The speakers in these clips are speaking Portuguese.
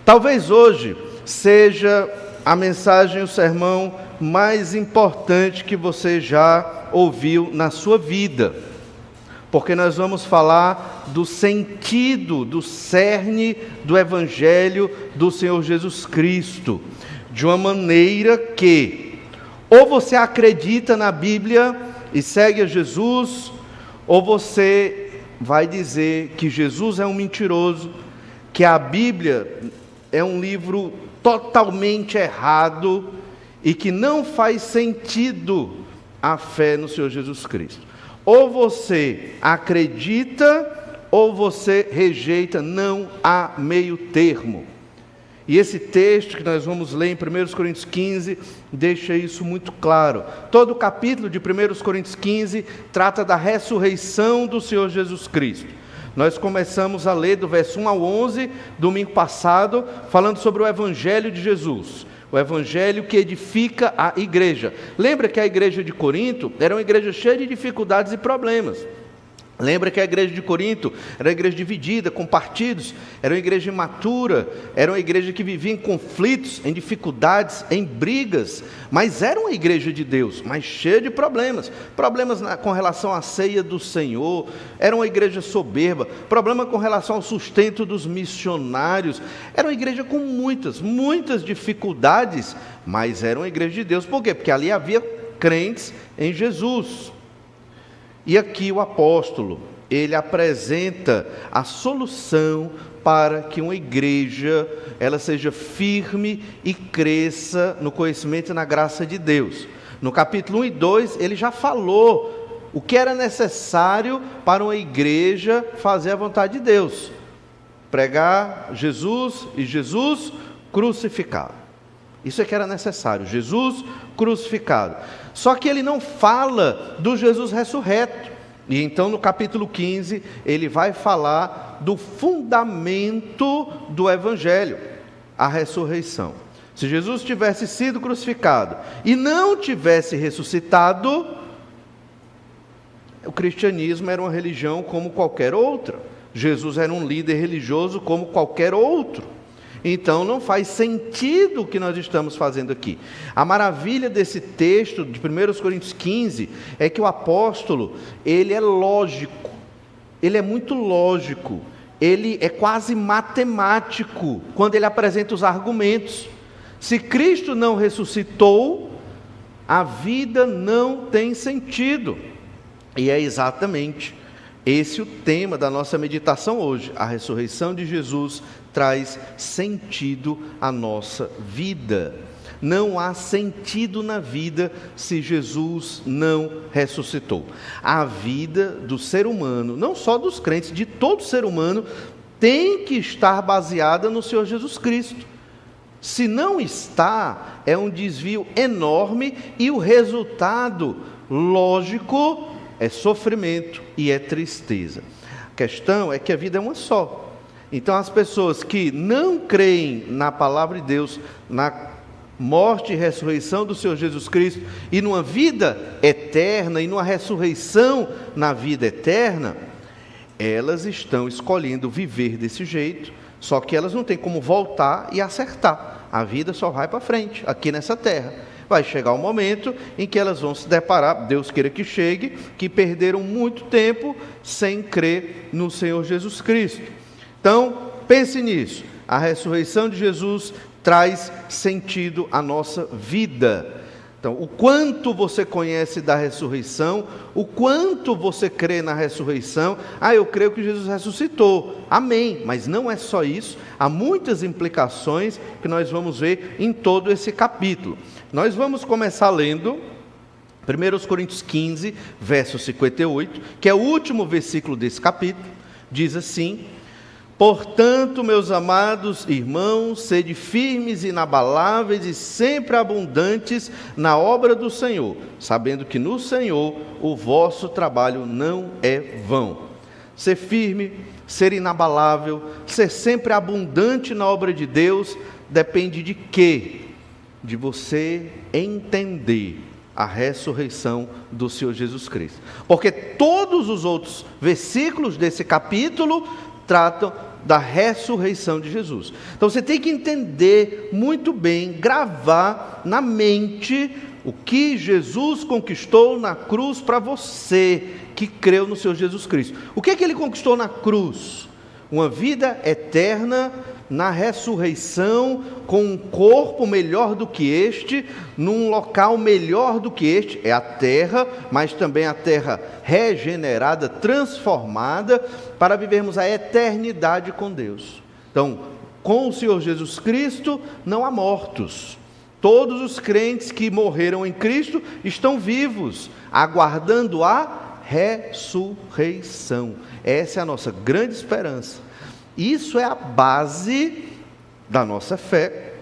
Talvez hoje seja a mensagem, o sermão mais importante que você já ouviu na sua vida, porque nós vamos falar do sentido, do cerne do Evangelho do Senhor Jesus Cristo, de uma maneira que ou você acredita na Bíblia e segue a Jesus, ou você vai dizer que Jesus é um mentiroso, que a Bíblia é um livro totalmente errado e que não faz sentido a fé no Senhor Jesus Cristo. Ou você acredita ou você rejeita, não há meio termo. E esse texto que nós vamos ler em 1 Coríntios 15 deixa isso muito claro. Todo o capítulo de 1 Coríntios 15 trata da ressurreição do Senhor Jesus Cristo. Nós começamos a ler do verso 1 ao 11, domingo passado, falando sobre o Evangelho de Jesus. O Evangelho que edifica a igreja. Lembra que a igreja de Corinto era uma igreja cheia de dificuldades e problemas. Lembra que a igreja de Corinto era uma igreja dividida, com partidos, era uma igreja imatura, era uma igreja que vivia em conflitos, em dificuldades, em brigas, mas era uma igreja de Deus, mas cheia de problemas com relação à ceia do Senhor, era uma igreja soberba, problema com relação ao sustento dos missionários, era uma igreja com muitas dificuldades, mas era uma igreja de Deus. Por quê? Porque ali havia crentes em Jesus. E aqui o apóstolo, ele apresenta a solução para que uma igreja, ela seja firme e cresça no conhecimento e na graça de Deus. No capítulo 1 e 2, ele já falou o que era necessário para uma igreja fazer a vontade de Deus. Pregar Jesus e Jesus crucificado. Isso é que era necessário, Jesus crucificado. Só que ele não fala do Jesus ressurreto. E então no capítulo 15, ele vai falar do fundamento do Evangelho, a ressurreição. Se Jesus tivesse sido crucificado e não tivesse ressuscitado, o cristianismo era uma religião como qualquer outra. Jesus era um líder religioso como qualquer outro. Então não faz sentido o que nós estamos fazendo aqui. A maravilha desse texto de 1 Coríntios 15 é que o apóstolo, ele é lógico, ele é muito lógico, ele é quase matemático quando ele apresenta os argumentos. Se Cristo não ressuscitou, a vida não tem sentido. E é exatamente esse o tema da nossa meditação hoje. A ressurreição de Jesus traz sentido à nossa vida. Não há sentido na vida se Jesus não ressuscitou. A vida do ser humano, não só dos crentes, de todo ser humano, tem que estar baseada no Senhor Jesus Cristo. Se não está, é um desvio enorme e o resultado lógico é sofrimento e é tristeza. A questão é que a vida é uma só. Então as pessoas que não creem na palavra de Deus, na morte e ressurreição do Senhor Jesus Cristo, e numa vida eterna, e numa ressurreição na vida eterna, elas estão escolhendo viver desse jeito, só que elas não têm como voltar e acertar. A vida só vai para frente, aqui nessa terra. Vai chegar um momento em que elas vão se deparar, Deus queira que chegue, que perderam muito tempo sem crer no Senhor Jesus Cristo. Então, pense nisso. A ressurreição de Jesus traz sentido à nossa vida. Então, o quanto você conhece da ressurreição, o quanto você crê na ressurreição. Eu creio que Jesus ressuscitou. Amém. Mas não é só isso. Há muitas implicações que nós vamos ver em todo esse capítulo. Nós vamos começar lendo 1 Coríntios 15, verso 58, que é o último versículo desse capítulo. Diz assim: portanto, meus amados irmãos, sede firmes e inabaláveis e sempre abundantes na obra do Senhor, sabendo que no Senhor o vosso trabalho não é vão. Ser firme, ser inabalável, ser sempre abundante na obra de Deus, depende de quê? De você entender a ressurreição do Senhor Jesus Cristo. Porque todos os outros versículos desse capítulo tratam da ressurreição de Jesus. Então você tem que entender muito bem, gravar na mente o que Jesus conquistou na cruz para você que creu no Senhor Jesus Cristo. O que é que ele conquistou na cruz? Uma vida eterna na ressurreição, com um corpo melhor do que este, num local melhor do que este, é a terra, mas também a terra regenerada, transformada, para vivermos a eternidade com Deus. Então, com o Senhor Jesus Cristo, não há mortos. Todos os crentes que morreram em Cristo estão vivos, aguardando a ressurreição. Essa é a nossa grande esperança. Isso é a base da nossa fé,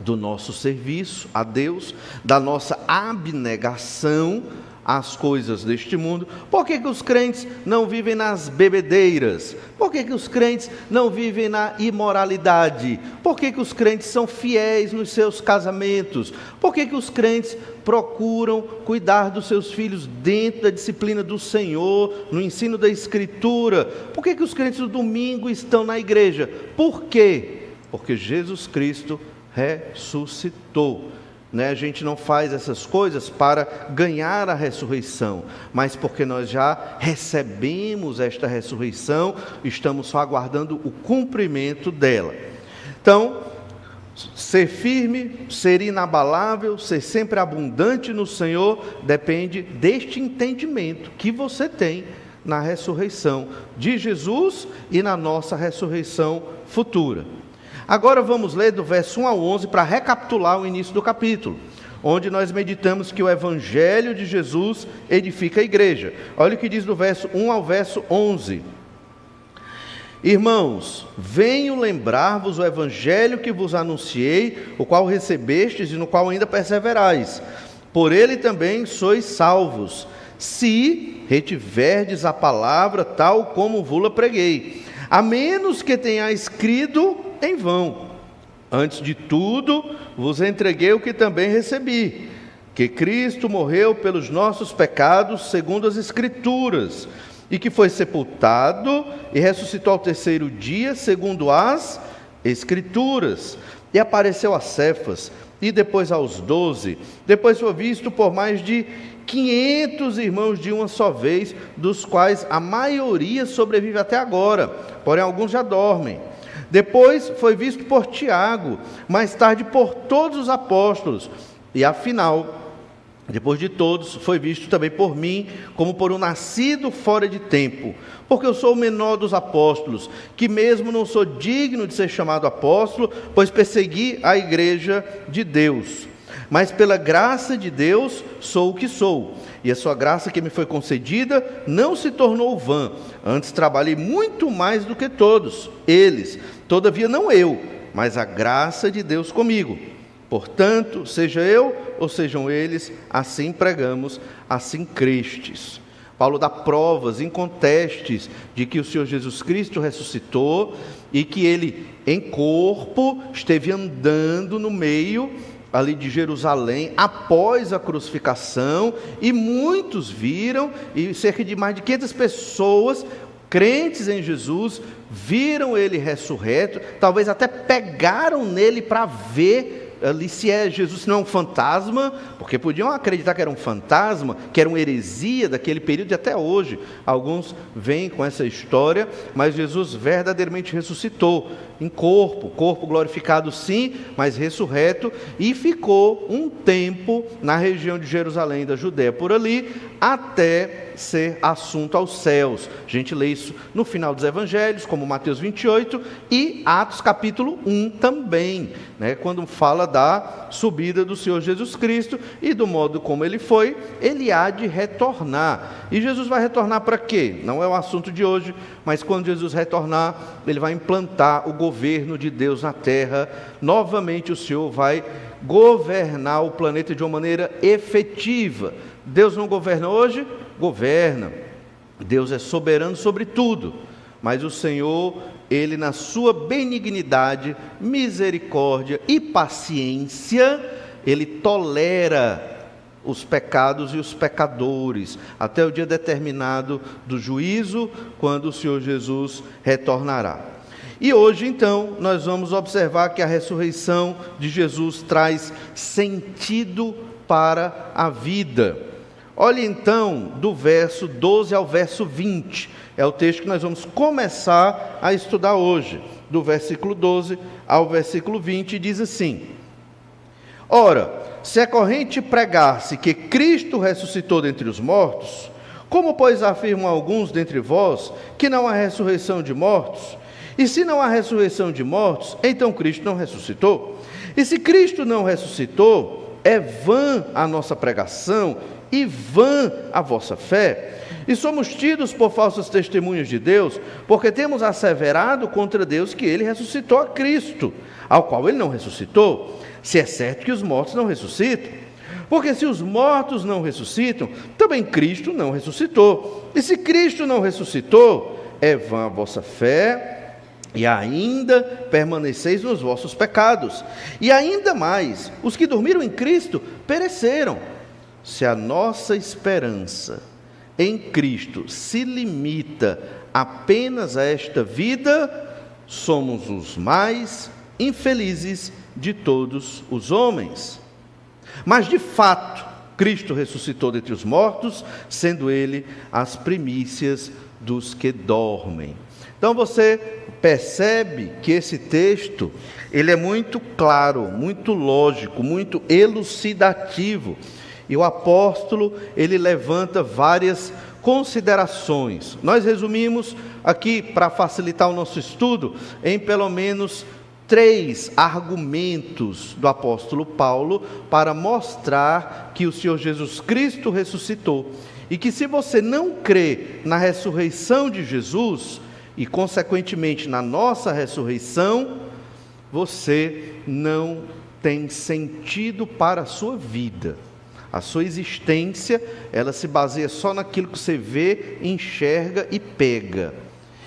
do nosso serviço a Deus, da nossa abnegação às coisas deste mundo. Por que os crentes não vivem nas bebedeiras? Por que os crentes não vivem na imoralidade? Por que os crentes são fiéis nos seus casamentos? Por que os crentes procuram cuidar dos seus filhos dentro da disciplina do Senhor, no ensino da Escritura? Por que os crentes do domingo estão na igreja? Por quê? Porque Jesus Cristo ressuscitou. A gente não faz essas coisas para ganhar a ressurreição, mas porque nós já recebemos esta ressurreição, estamos só aguardando o cumprimento dela. Então, ser firme, ser inabalável, ser sempre abundante no Senhor, depende deste entendimento que você tem na ressurreição de Jesus e na nossa ressurreição futura. Agora vamos ler do verso 1 ao 11 para recapitular o início do capítulo, onde nós meditamos que o Evangelho de Jesus edifica a igreja. Olha o que diz do verso 1 ao verso 11. Irmãos, venho lembrar-vos o Evangelho que vos anunciei, o qual recebestes e no qual ainda perseverais. Por ele também sois salvos, se retiverdes a palavra tal como vos-la preguei, a menos que tenhais crido em vão. Antes de tudo, vos entreguei o que também recebi, que Cristo morreu pelos nossos pecados, segundo as Escrituras, e que foi sepultado e ressuscitou ao terceiro dia, segundo as Escrituras, e apareceu a Cefas, e depois aos 12, depois foi visto por mais de 500 irmãos de uma só vez, dos quais a maioria sobrevive até agora, porém alguns já dormem. Depois foi visto por Tiago, mais tarde por todos os apóstolos, e afinal, depois de todos, foi visto também por mim, como por um nascido fora de tempo, porque eu sou o menor dos apóstolos, que mesmo não sou digno de ser chamado apóstolo, pois persegui a igreja de Deus. Mas pela graça de Deus sou o que sou, e a sua graça que me foi concedida não se tornou vã, antes trabalhei muito mais do que todos eles, todavia não eu, mas a graça de Deus comigo. Portanto, seja eu ou sejam eles, assim pregamos, assim crestes. Paulo dá provas incontestes de que o Senhor Jesus Cristo ressuscitou e que ele, em corpo, esteve andando no meio ali de Jerusalém, após a crucificação, e muitos viram, e cerca de mais de 500 pessoas, crentes em Jesus, viram ele ressurreto, talvez até pegaram nele para ver ali se é Jesus, se não é um fantasma, porque podiam acreditar que era um fantasma, que era uma heresia daquele período, e até hoje alguns vêm com essa história, mas Jesus verdadeiramente ressuscitou, em corpo glorificado sim, mas ressurreto, e ficou um tempo na região de Jerusalém, da Judéia, por ali, até ser assunto aos céus. A gente lê isso no final dos evangelhos, como Mateus 28 e Atos capítulo 1 também, quando fala da subida do Senhor Jesus Cristo e do modo como ele foi, ele há de retornar. E Jesus vai retornar para quê? Não é o assunto de hoje, mas quando Jesus retornar, ele vai implantar o governo de Deus na terra. Novamente o Senhor vai governar o planeta de uma maneira efetiva. Deus não governa hoje? Governa. Deus é soberano sobre tudo, mas o Senhor, ele na sua benignidade, misericórdia e paciência, ele tolera os pecados e os pecadores, até o dia determinado do juízo, quando o Senhor Jesus retornará. E hoje, então, nós vamos observar que a ressurreição de Jesus traz sentido para a vida. Olhe então do verso 12 ao verso 20, é o texto que nós vamos começar a estudar hoje, do versículo 12 ao versículo 20, diz assim: Ora, se é corrente pregar-se que Cristo ressuscitou dentre os mortos, como, pois, afirmam alguns dentre vós que não há ressurreição de mortos? E se não há ressurreição de mortos, então Cristo não ressuscitou. E se Cristo não ressuscitou, é vã a nossa pregação e vã a vossa fé. E somos tidos por falsas testemunhas de Deus, porque temos asseverado contra Deus que Ele ressuscitou a Cristo, ao qual Ele não ressuscitou, se é certo que os mortos não ressuscitam. Porque se os mortos não ressuscitam, também Cristo não ressuscitou. E se Cristo não ressuscitou, é vã a vossa fé, e ainda permaneceis nos vossos pecados. E ainda mais, os que dormiram em Cristo pereceram. Se a nossa esperança em Cristo se limita apenas a esta vida, somos os mais infelizes de todos os homens. Mas de fato, Cristo ressuscitou dentre os mortos, sendo Ele as primícias dos que dormem. Então você percebe que esse texto, ele é muito claro, muito lógico, muito elucidativo. E o apóstolo, ele levanta várias considerações. Nós resumimos aqui, para facilitar o nosso estudo, em pelo menos 3 argumentos do apóstolo Paulo para mostrar que o Senhor Jesus Cristo ressuscitou. E que se você não crê na ressurreição de Jesus, e consequentemente na nossa ressurreição, você não tem sentido para a sua vida. A sua existência, ela se baseia só naquilo que você vê, enxerga e pega.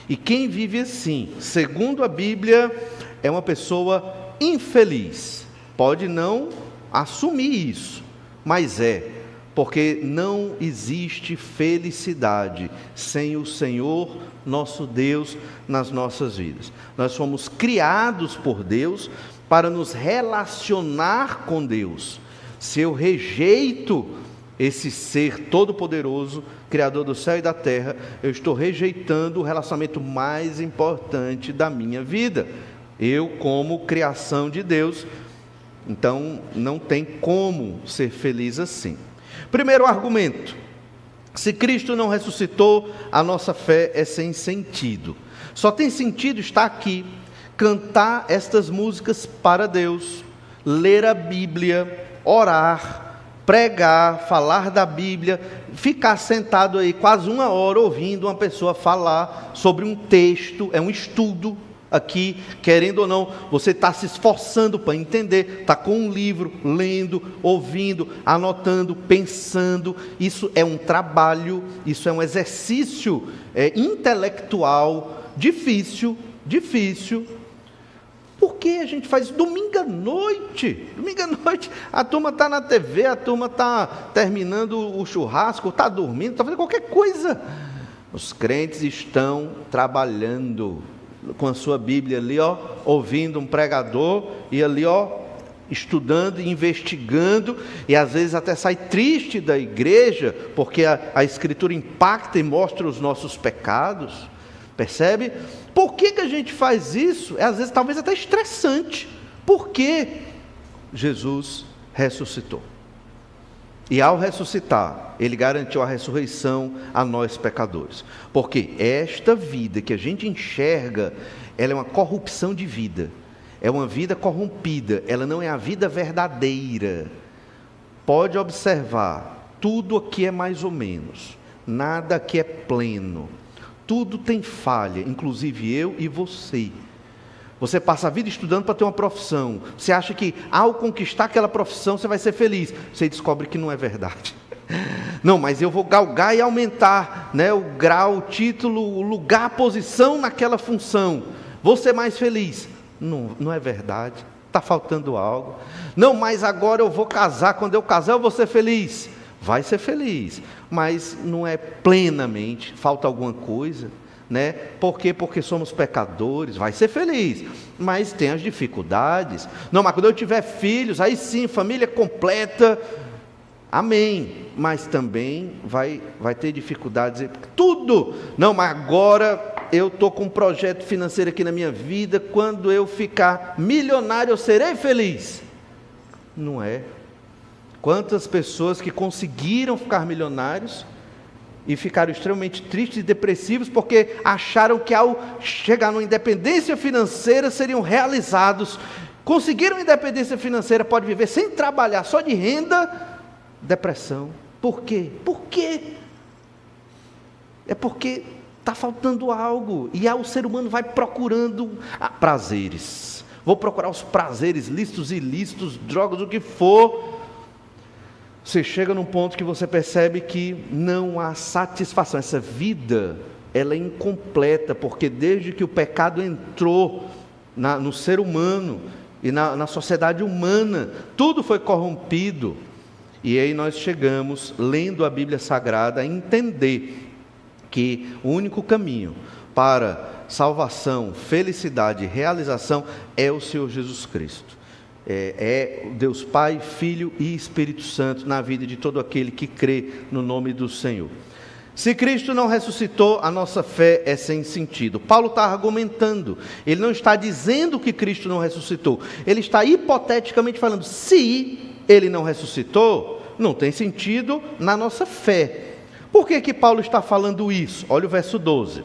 E quem vive assim, segundo a Bíblia, é uma pessoa infeliz. Pode não assumir isso, mas porque não existe felicidade sem o Senhor, nosso Deus, nas nossas vidas. Nós fomos criados por Deus para nos relacionar com Deus. Se eu rejeito esse ser todo-poderoso, Criador do céu e da terra, eu estou rejeitando o relacionamento mais importante da minha vida. Eu, como criação de Deus, então não tem como ser feliz assim. Primeiro argumento: se Cristo não ressuscitou, a nossa fé é sem sentido. Só tem sentido estar aqui, cantar estas músicas para Deus, ler a Bíblia, orar, pregar, falar da Bíblia, ficar sentado aí quase 1 hora ouvindo uma pessoa falar sobre um texto, é um estudo. Aqui, querendo ou não, você está se esforçando para entender, está com um livro, lendo, ouvindo, anotando, pensando. Isso é um trabalho, isso é um exercício intelectual difícil. Por que a gente faz domingo à noite? Domingo à noite, a turma está na TV, a turma está terminando o churrasco, está dormindo, está fazendo qualquer coisa. Os crentes estão trabalhando com a sua Bíblia ali, ouvindo um pregador, e ali, estudando, investigando, e às vezes até sai triste da igreja, porque a Escritura impacta e mostra os nossos pecados, percebe? Por que a gente faz isso? Às vezes talvez até estressante, porque Jesus ressuscitou. E ao ressuscitar, Ele garantiu a ressurreição a nós pecadores. Porque esta vida que a gente enxerga, ela é uma corrupção de vida. É uma vida corrompida, ela não é a vida verdadeira. Pode observar, tudo aqui é mais ou menos. Nada aqui é pleno. Tudo tem falha, inclusive eu e você. Você passa a vida estudando para ter uma profissão. Você acha que ao conquistar aquela profissão você vai ser feliz. Você descobre que não é verdade. Não, mas eu vou galgar e aumentar, o grau, o título, o lugar, a posição naquela função. Vou ser mais feliz. Não é verdade. Está faltando algo. Não, mas agora eu vou casar. Quando eu casar eu vou ser feliz. Vai ser feliz. Mas não é plenamente. Falta alguma coisa. né? Por quê? Porque somos pecadores. Vai ser feliz, mas tem as dificuldades. Não, mas quando eu tiver filhos, aí sim, família completa, amém. Mas também vai ter dificuldades, tudo. Não, mas agora eu estou com um projeto financeiro aqui na minha vida, quando eu ficar milionário eu serei feliz. Não é. Quantas pessoas que conseguiram ficar milionários e ficaram extremamente tristes e depressivos porque acharam que ao chegar numa independência financeira seriam realizados. Conseguiram independência financeira, pode viver sem trabalhar, só de renda, depressão. Por quê? Por quê? É porque está faltando algo, e o ser humano vai procurando prazeres. Vou procurar os prazeres lícitos, ilícitos, drogas, o que for. Você chega num ponto que você percebe que não há satisfação. Essa vida, ela é incompleta, porque desde que o pecado entrou no ser humano e na sociedade humana, tudo foi corrompido. E aí nós chegamos, lendo a Bíblia Sagrada, a entender que o único caminho para salvação, felicidade e realização é o Senhor Jesus Cristo. É Deus Pai, Filho e Espírito Santo na vida de todo aquele que crê no nome do Senhor. Se Cristo não ressuscitou, a nossa fé é sem sentido. Paulo está argumentando, ele não está dizendo que Cristo não ressuscitou, ele está hipoteticamente falando, se ele não ressuscitou, não tem sentido na nossa fé. Por que Paulo está falando isso? Olha o verso 12.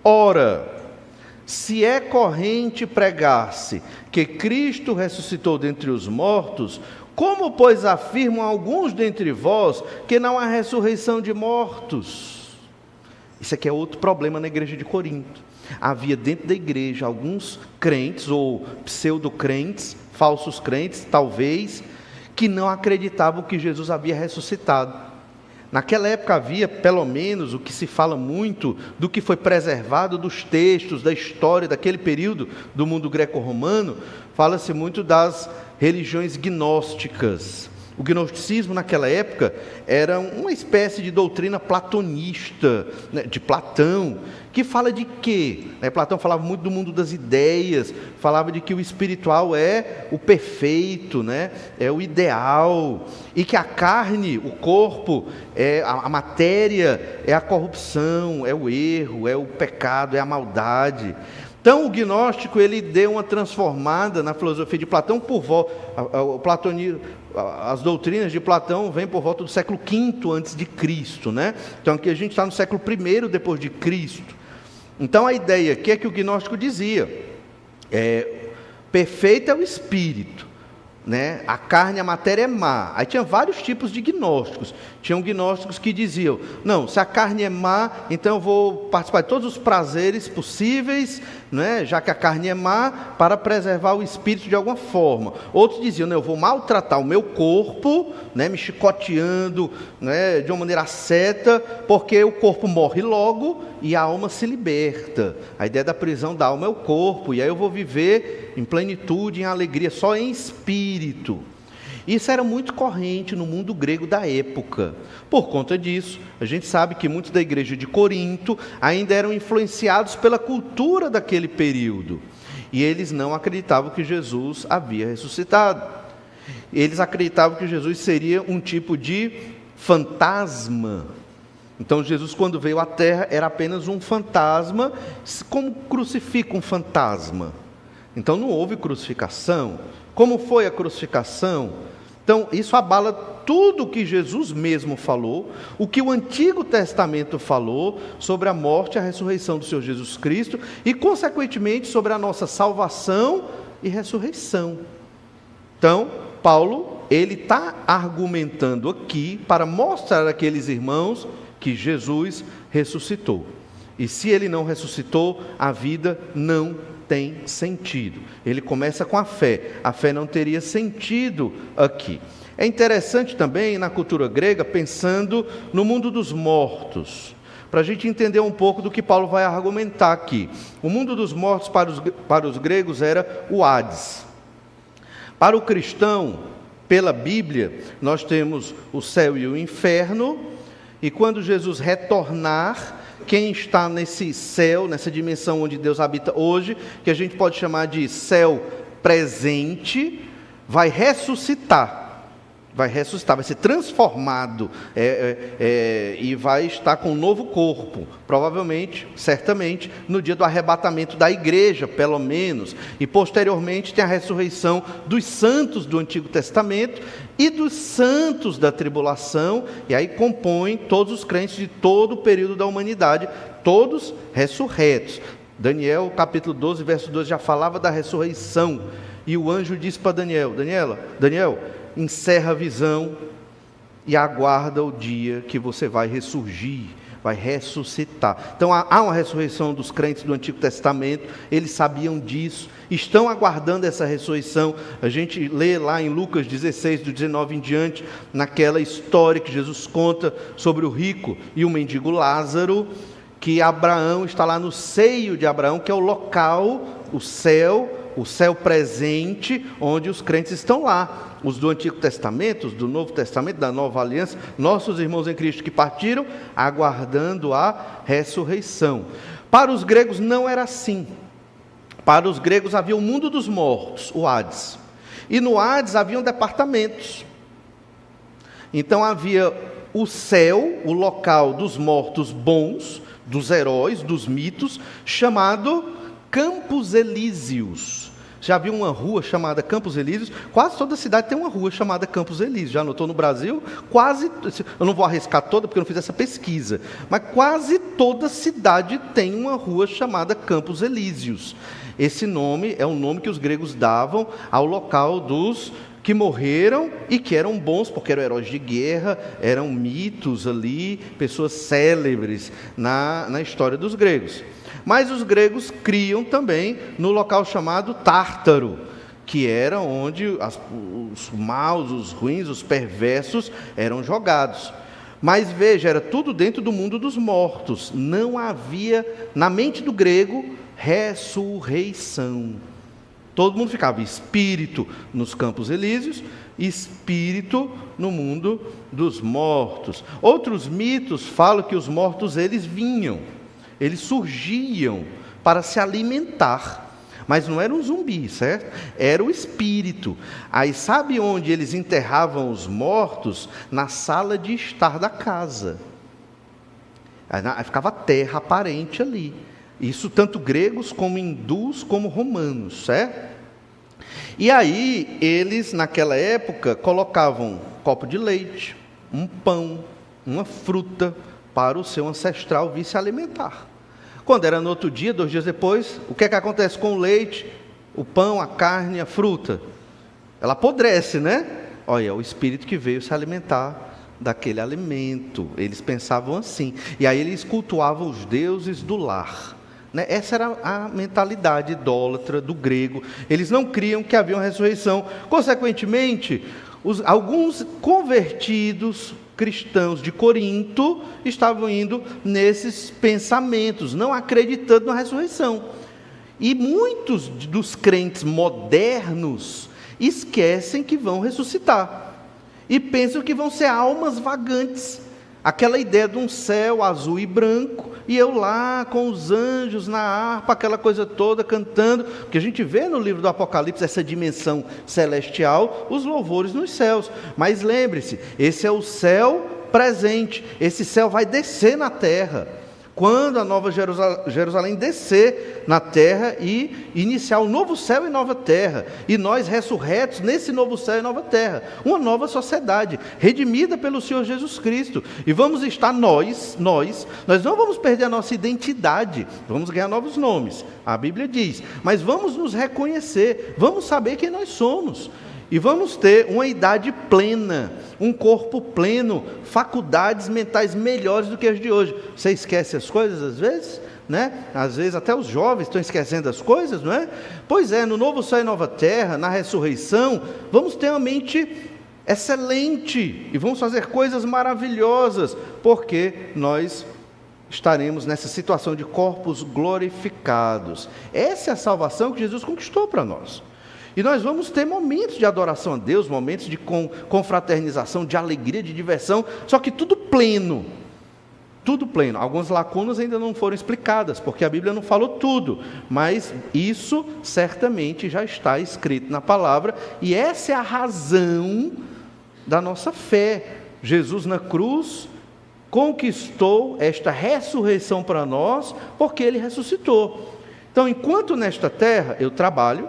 Ora, se é corrente pregar-se que Cristo ressuscitou dentre os mortos, como, pois, afirmam alguns dentre vós que não há ressurreição de mortos? Isso aqui é outro problema na igreja de Corinto. Havia dentro da igreja alguns crentes, ou pseudo-crentes, falsos crentes, talvez, que não acreditavam que Jesus havia ressuscitado. Naquela época havia, pelo menos, o que se fala muito, do que foi preservado dos textos, da história daquele período do mundo greco-romano, fala-se muito das religiões gnósticas. O gnosticismo naquela época era uma espécie de doutrina platonista, né, de Platão, que fala de quê? Platão falava muito do mundo das ideias, falava de que o espiritual é o perfeito, né, é o ideal, e que a carne, o corpo, a matéria é a corrupção, é o erro, é o pecado, é a maldade. Então o gnóstico, ele deu uma transformada na filosofia de Platão o platonismo. As doutrinas de Platão vêm por volta do século V antes de Cristo, né? Então aqui a gente está no século I depois de Cristo. Então a ideia aqui é que o gnóstico dizia, perfeito é o espírito, né? A carne, a matéria é má. Aí tinha vários tipos de gnósticos. Tinham gnósticos que diziam, não, se a carne é má, então eu vou participar de todos os prazeres possíveis, né, já que a carne é má, para preservar o espírito de alguma forma. Outros diziam, não, eu vou maltratar o meu corpo, né, me chicoteando, né, de uma maneira certa, porque o corpo morre logo e a alma se liberta. A ideia da prisão da alma é o corpo, e aí eu vou viver em plenitude, em alegria, só em espírito. Isso era muito corrente no mundo grego da época. Por conta disso, a gente sabe que muitos da igreja de Corinto ainda eram influenciados pela cultura daquele período. E eles não acreditavam que Jesus havia ressuscitado. Eles acreditavam que Jesus seria um tipo de fantasma. Então Jesus, quando veio à terra, era apenas um fantasma. Como crucifica um fantasma? Então não houve crucificação. Como foi a crucificação? Então, isso abala tudo o que Jesus mesmo falou, o que o Antigo Testamento falou sobre a morte e a ressurreição do Senhor Jesus Cristo e, consequentemente, sobre a nossa salvação e ressurreição. Então, Paulo, ele está argumentando aqui para mostrar àqueles irmãos que Jesus ressuscitou. E se ele não ressuscitou, a vida não tem sentido. Ele começa com a fé não teria sentido aqui. É interessante também na cultura grega, pensando no mundo dos mortos, para a gente entender um pouco do que Paulo vai argumentar aqui. O mundo dos mortos para os gregos era o Hades. Para o cristão, pela Bíblia, nós temos o céu e o inferno, e quando Jesus retornar, quem está nesse céu, nessa dimensão onde Deus habita hoje, que a gente pode chamar de céu presente, vai ressuscitar, vai ser transformado e vai estar com um novo corpo, provavelmente, certamente, no dia do arrebatamento da igreja, pelo menos, e posteriormente tem a ressurreição dos santos do Antigo Testamento e dos santos da tribulação, e aí compõem todos os crentes de todo o período da humanidade, todos ressurretos. Daniel, capítulo 12, verso 12, já falava da ressurreição, e o anjo disse para Daniel, Daniel, encerra a visão e aguarda o dia que você vai ressurgir, vai ressuscitar. Então há uma ressurreição dos crentes do Antigo Testamento, eles sabiam disso, estão aguardando essa ressurreição. A gente lê lá em Lucas 16, do 19 em diante, naquela história que Jesus conta sobre o rico e o mendigo Lázaro, que Abraão está lá no seio de Abraão, que é o local, o céu presente, onde os crentes estão lá. Os do Antigo Testamento, os do Novo Testamento, da Nova Aliança, nossos irmãos em Cristo que partiram, aguardando a ressurreição. Para os gregos não era assim. Para os gregos havia o mundo dos mortos, o Hades. E no Hades haviam departamentos. Então havia o céu, o local dos mortos bons, dos heróis, dos mitos, chamado Campos Elíseos. Já viu uma rua chamada Campos Elíseos? Quase toda cidade tem uma rua chamada Campos Elíseos. Já notou no Brasil? Quase, eu não vou arriscar toda porque eu não fiz essa pesquisa, mas quase toda cidade tem uma rua chamada Campos Elíseos. Esse nome é o nome que os gregos davam ao local dos que morreram e que eram bons, porque eram heróis de guerra, eram mitos ali, pessoas célebres na história dos gregos. Mas os gregos criam também no local chamado Tártaro, que era onde os maus, os ruins, os perversos eram jogados. Mas veja, era tudo dentro do mundo dos mortos. Não havia, na mente do grego, ressurreição. Todo mundo ficava espírito nos Campos Elíseos, espírito no mundo dos mortos. Outros mitos falam que os mortos eles vinham. Eles surgiam para se alimentar, mas não era um zumbi, certo? Era o espírito. Aí sabe onde eles enterravam os mortos? Na sala de estar da casa. Aí ficava terra aparente ali. Isso tanto gregos como hindus como romanos, certo? E aí eles naquela época colocavam um copo de leite, um pão, uma fruta, para o seu ancestral vir se alimentar. Quando era no outro dia, 2 dias depois, o que é que acontece com o leite, o pão, a carne, a fruta? Ela apodrece, né? Olha, o espírito que veio se alimentar daquele alimento. Eles pensavam assim. E aí eles cultuavam os deuses do lar. Né? Essa era a mentalidade idólatra do grego. Eles não criam que havia uma ressurreição. Consequentemente, alguns convertidos cristãos de Corinto estavam indo nesses pensamentos, não acreditando na ressurreição. E muitos dos crentes modernos esquecem que vão ressuscitar e pensam que vão ser almas vagantes. Aquela ideia de um céu azul e branco, e eu lá com os anjos na harpa, aquela coisa toda cantando, que a gente vê no livro do Apocalipse, essa dimensão celestial, os louvores nos céus. Mas lembre-se, esse é o céu presente, esse céu vai descer na terra. Quando a nova Jerusalém descer na terra e iniciar o novo céu e nova terra, e nós ressurretos nesse novo céu e nova terra, uma nova sociedade, redimida pelo Senhor Jesus Cristo, e vamos estar nós não vamos perder a nossa identidade, vamos ganhar novos nomes, a Bíblia diz, mas vamos nos reconhecer, vamos saber quem nós somos, e vamos ter uma idade plena, um corpo pleno, faculdades mentais melhores do que as de hoje. Você esquece as coisas às vezes? Né? Às vezes até os jovens estão esquecendo as coisas, não é? Pois é, no novo céu e nova terra, na ressurreição, vamos ter uma mente excelente e vamos fazer coisas maravilhosas, porque nós estaremos nessa situação de corpos glorificados. Essa é a salvação que Jesus conquistou para nós. E nós vamos ter momentos de adoração a Deus, momentos de confraternização, de alegria, de diversão, só que tudo pleno, tudo pleno. Algumas lacunas ainda não foram explicadas, porque a Bíblia não falou tudo, mas isso certamente já está escrito na palavra, e essa é a razão da nossa fé. Jesus na cruz conquistou esta ressurreição para nós, porque Ele ressuscitou. Então, enquanto nesta terra eu trabalho,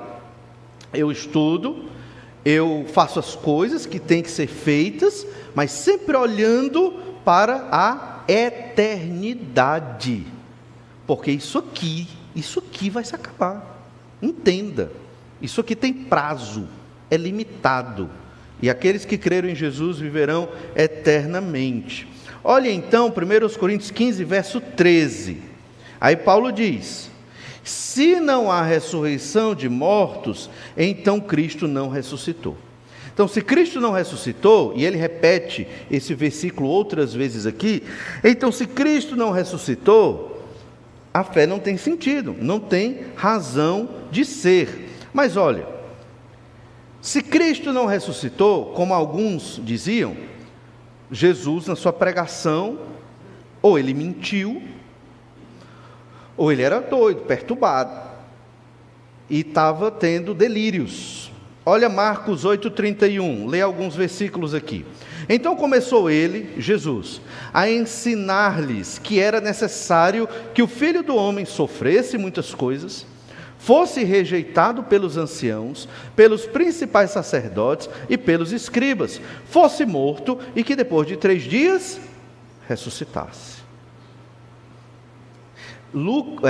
eu estudo, eu faço as coisas que têm que ser feitas, mas sempre olhando para a eternidade, porque isso aqui vai se acabar. Entenda, isso aqui tem prazo, é limitado, e aqueles que creram em Jesus viverão eternamente. Olha então 1 Coríntios 15, verso 13, aí Paulo diz: se não há ressurreição de mortos, então Cristo não ressuscitou. Então, se Cristo não ressuscitou, e ele repete esse versículo outras vezes aqui, então se Cristo não ressuscitou, a fé não tem sentido, não tem razão de ser. Mas olha, se Cristo não ressuscitou, como alguns diziam, Jesus na sua pregação, ou ele mentiu, ou ele era doido, perturbado, e estava tendo delírios. Olha Marcos 8,31, lê alguns versículos aqui. Então começou ele, Jesus, a ensinar-lhes que era necessário que o Filho do Homem sofresse muitas coisas, fosse rejeitado pelos anciãos, pelos principais sacerdotes e pelos escribas, fosse morto e que depois de 3 dias ressuscitasse.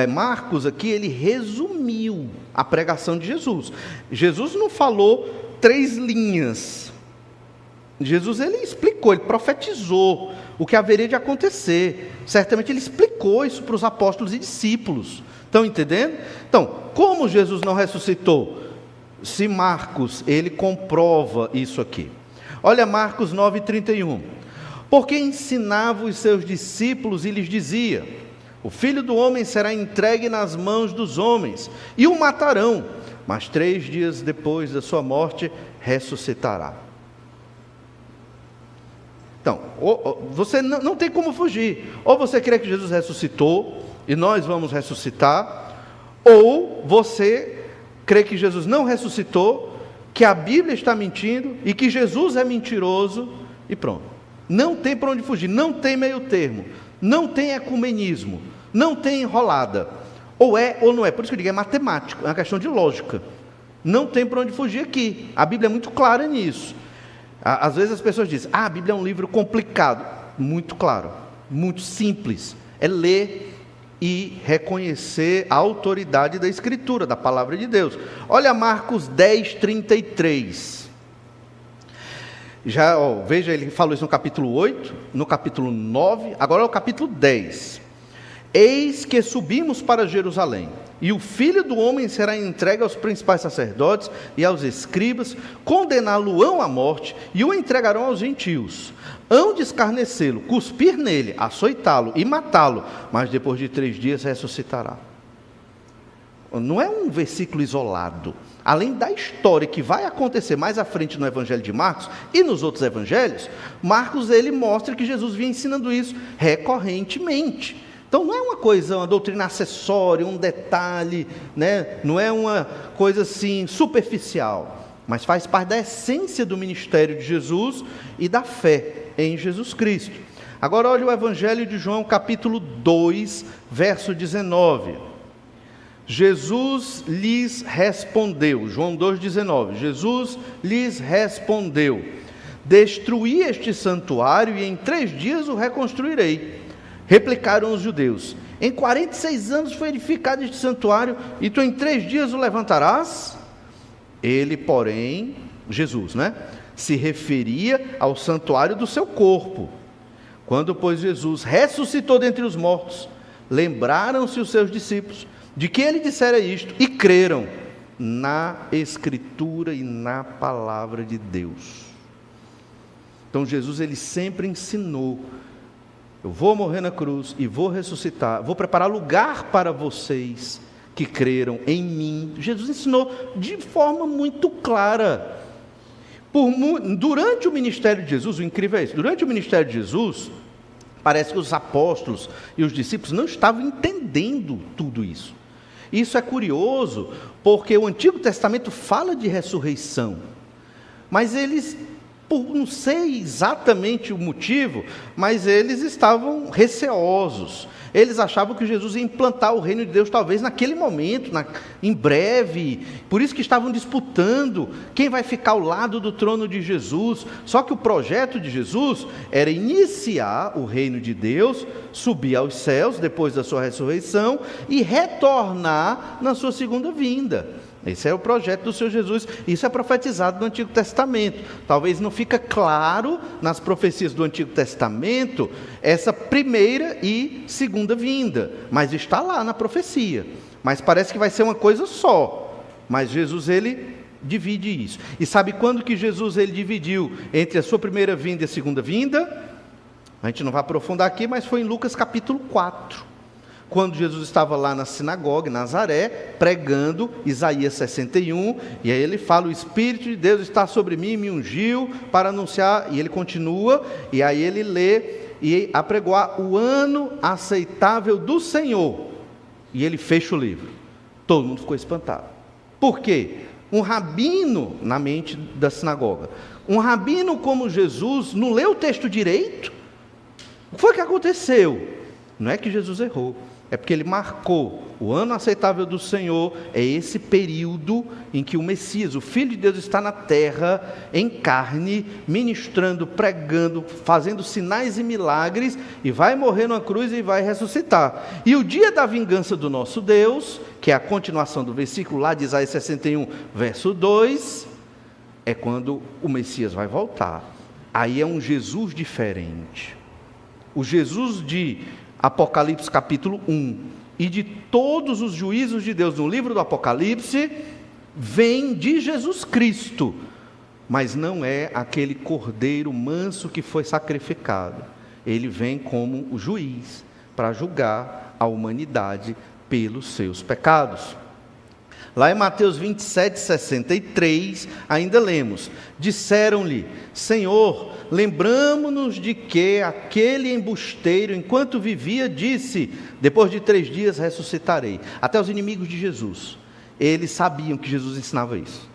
Marcos aqui, ele resumiu a pregação de Jesus. Jesus não falou 3 linhas. Jesus, ele explicou, ele profetizou o que haveria de acontecer. Certamente ele explicou isso para os apóstolos e discípulos. Estão entendendo? Então, como Jesus não ressuscitou? Se Marcos, ele comprova isso aqui. Olha Marcos 9,31. Porque ensinava os seus discípulos e lhes dizia: o Filho do Homem será entregue nas mãos dos homens, e o matarão, mas 3 dias depois da sua morte, ressuscitará. Então, você não tem como fugir. Ou você crê que Jesus ressuscitou, e nós vamos ressuscitar, ou você crê que Jesus não ressuscitou, que a Bíblia está mentindo, e que Jesus é mentiroso, e pronto. Não tem para onde fugir, não tem meio termo. Não tem ecumenismo, não tem enrolada, ou é ou não é. Por isso que eu digo, é matemático, é uma questão de lógica. Não tem para onde fugir aqui, a Bíblia é muito clara nisso. Às vezes as pessoas dizem: a Bíblia é um livro complicado. Muito claro, muito simples, é ler e reconhecer a autoridade da Escritura, da Palavra de Deus. Olha Marcos 10, 33. Veja, ele falou isso no capítulo 8, no capítulo 9, agora é o capítulo 10. Eis que subimos para Jerusalém, e o Filho do Homem será entregue aos principais sacerdotes e aos escribas, condená-lo-ão à morte, e o entregarão aos gentios. Hão de escarnecê-lo, cuspir nele, açoitá-lo e matá-lo, mas depois de 3 dias ressuscitará. Não é um versículo isolado. Além da história que vai acontecer mais à frente no Evangelho de Marcos e nos outros evangelhos, Marcos ele mostra que Jesus vinha ensinando isso recorrentemente. Então não é uma coisa, uma doutrina acessória, um detalhe, né? Não é uma coisa assim superficial, mas faz parte da essência do ministério de Jesus e da fé em Jesus Cristo. Agora olha o Evangelho de João, capítulo 2, verso 19. Jesus lhes respondeu, João 2,19, Jesus lhes respondeu: destruí este santuário e em 3 dias o reconstruirei. Replicaram os judeus: em 46 anos foi edificado este santuário, e tu em 3 dias o levantarás? Ele, porém, Jesus, se referia ao santuário do seu corpo. Quando, pois, Jesus ressuscitou dentre os mortos, lembraram-se os seus discípulos de que ele dissera isto, e creram na Escritura e na palavra de Deus. Então Jesus, ele sempre ensinou: eu vou morrer na cruz e vou ressuscitar, vou preparar lugar para vocês que creram em mim. Jesus ensinou de forma muito clara. Durante o ministério de Jesus, o incrível é isso, durante o ministério de Jesus, Parece que os apóstolos e os discípulos não estavam entendendo tudo isso. Isso é curioso, porque o Antigo Testamento fala de ressurreição, mas eles, não sei exatamente o motivo, mas eles estavam receosos. Eles achavam que Jesus ia implantar o reino de Deus talvez naquele momento, em breve. Por isso que estavam disputando quem vai ficar ao lado do trono de Jesus. Só que o projeto de Jesus era iniciar o reino de Deus, subir aos céus depois da sua ressurreição e retornar na sua segunda vinda. Esse é o projeto do Senhor Jesus. Isso é profetizado no Antigo Testamento. Talvez não fica claro nas profecias do Antigo Testamento essa primeira e segunda vinda, mas está lá na profecia. Mas parece que vai ser uma coisa só. Mas Jesus, ele divide isso. E sabe quando que Jesus ele dividiu entre a sua primeira vinda e a segunda vinda? A gente não vai aprofundar aqui, mas foi em Lucas capítulo 4. Quando Jesus estava lá na sinagoga, em Nazaré, pregando Isaías 61, e aí ele fala, o Espírito de Deus está sobre mim, me ungiu para anunciar, e ele continua, e aí ele lê, e apregoar o ano aceitável do Senhor, e ele fecha o livro. Todo mundo ficou espantado. Por quê? Um rabino, na mente da sinagoga, um rabino como Jesus, não leu o texto direito? O que foi que aconteceu? Não é que Jesus errou. É porque ele marcou o ano aceitável do Senhor, é esse período em que o Messias, o Filho de Deus, está na terra, em carne, ministrando, pregando, fazendo sinais e milagres, e vai morrer numa cruz e vai ressuscitar. E o dia da vingança do nosso Deus, que é a continuação do versículo lá de Isaías 61, verso 2, é quando o Messias vai voltar. Aí é um Jesus diferente. O Jesus de Apocalipse capítulo 1 e de todos os juízos de Deus no livro do Apocalipse vem de Jesus Cristo, mas não é aquele cordeiro manso que foi sacrificado. Ele vem como o juiz para julgar a humanidade pelos seus pecados. Lá em Mateus 27, 63, ainda lemos, disseram-lhe, Senhor, lembramo-nos de que aquele embusteiro, enquanto vivia, disse, depois de 3 dias ressuscitarei. Até os inimigos de Jesus, eles sabiam que Jesus ensinava isso.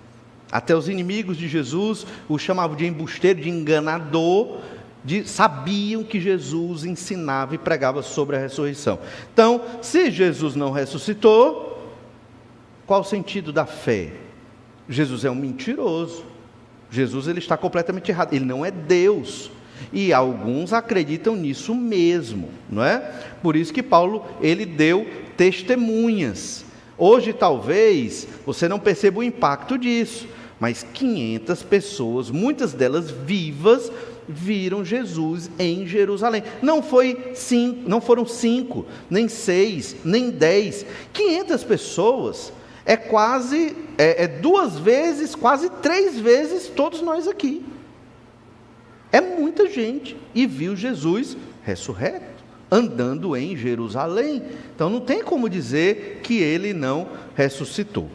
Até os inimigos de Jesus o chamavam de embusteiro, de enganador, sabiam que Jesus ensinava e pregava sobre a ressurreição. Então, se Jesus não ressuscitou, qual o sentido da fé? Jesus é um mentiroso. Jesus ele está completamente errado. Ele não é Deus. E alguns acreditam nisso mesmo, não é? Por isso que Paulo ele deu testemunhas. Hoje talvez você não perceba o impacto disso, mas 500 pessoas, muitas delas vivas, viram Jesus em Jerusalém. Não foram 5, nem 6, nem 10. 500 pessoas. É quase, 2 vezes, quase 3 vezes todos nós aqui. É muita gente. E viu Jesus ressurreto, andando em Jerusalém. Então não tem como dizer que ele não ressuscitou.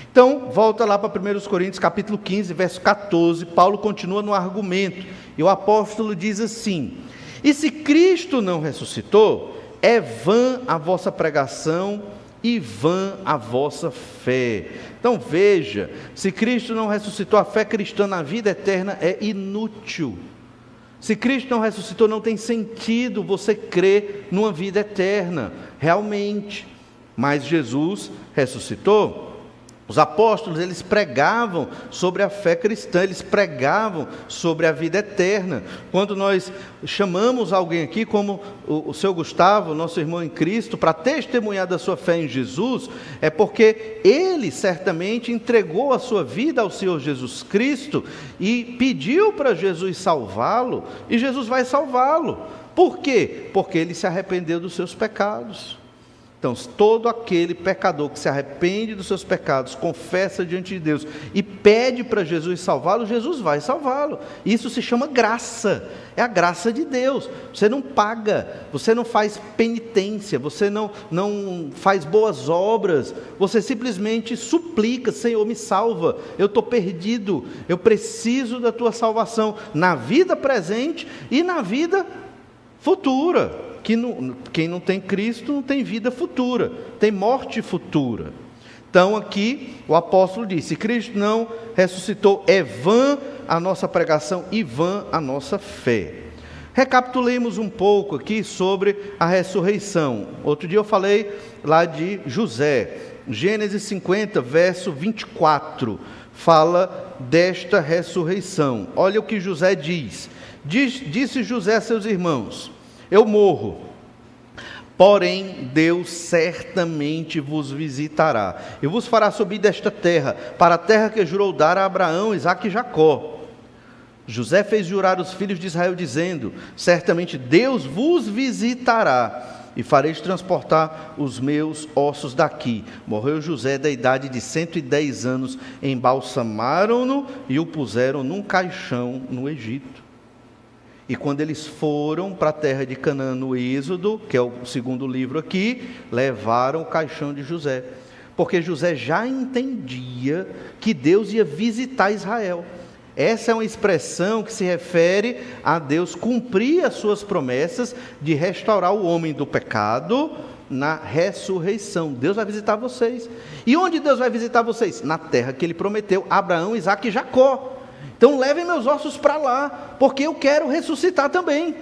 Então, volta lá para 1 Coríntios capítulo 15, verso 14, Paulo continua no argumento, e o apóstolo diz assim, e se Cristo não ressuscitou, é vã a vossa pregação, e vã a vossa fé. Então veja, se Cristo não ressuscitou, a fé cristã na vida eterna é inútil. Se Cristo não ressuscitou, não tem sentido você crer numa vida eterna, realmente. Mas Jesus ressuscitou. Os apóstolos, eles pregavam sobre a fé cristã, eles pregavam sobre a vida eterna. Quando nós chamamos alguém aqui, como o seu Gustavo, nosso irmão em Cristo, para testemunhar da sua fé em Jesus, é porque ele certamente entregou a sua vida ao Senhor Jesus Cristo e pediu para Jesus salvá-lo, e Jesus vai salvá-lo. Por quê? Porque ele se arrependeu dos seus pecados. Então, todo aquele pecador que se arrepende dos seus pecados, confessa diante de Deus e pede para Jesus salvá-lo, Jesus vai salvá-lo. Isso se chama graça, é a graça de Deus. Você não paga, você não faz penitência, você não faz boas obras, você simplesmente suplica, Senhor, me salva, eu estou perdido, eu preciso da tua salvação, na vida presente e na vida futura. Quem não tem Cristo não tem vida futura, tem morte futura. Então aqui o apóstolo diz: se Cristo não ressuscitou, é vã a nossa pregação e vã a nossa fé. Recapitulemos um pouco aqui sobre a ressurreição. Outro dia eu falei lá de José. Gênesis 50, verso 24, fala desta ressurreição. Olha o que José diz. Disse José a seus irmãos: eu morro, porém Deus certamente vos visitará, e vos fará subir desta terra, para a terra que jurou dar a Abraão, Isaque e Jacó. José fez jurar os filhos de Israel, dizendo: certamente Deus vos visitará, e fareis transportar os meus ossos daqui. Morreu José da idade de 110 anos, embalsamaram-no e o puseram num caixão no Egito. E quando eles foram para a terra de Canaã, no Êxodo, que é o segundo livro aqui, levaram o caixão de José, porque José já entendia que Deus ia visitar Israel. Essa é uma expressão que se refere a Deus cumprir as suas promessas de restaurar o homem do pecado na ressurreição. Deus vai visitar vocês. E onde Deus vai visitar vocês? Na terra que Ele prometeu a Abraão, Isaque e Jacó. Então levem meus ossos para lá, porque eu quero ressuscitar também.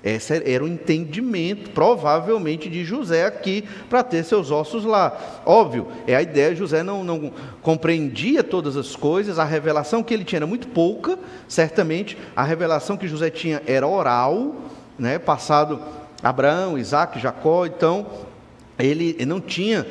Esse era o entendimento, provavelmente, de José aqui, para ter seus ossos lá. Óbvio, é a ideia, José não compreendia todas as coisas, a revelação que ele tinha era muito pouca, certamente, a revelação que José tinha era oral, né, passado Abraão, Isaque, Jacó, então, ele não tinha,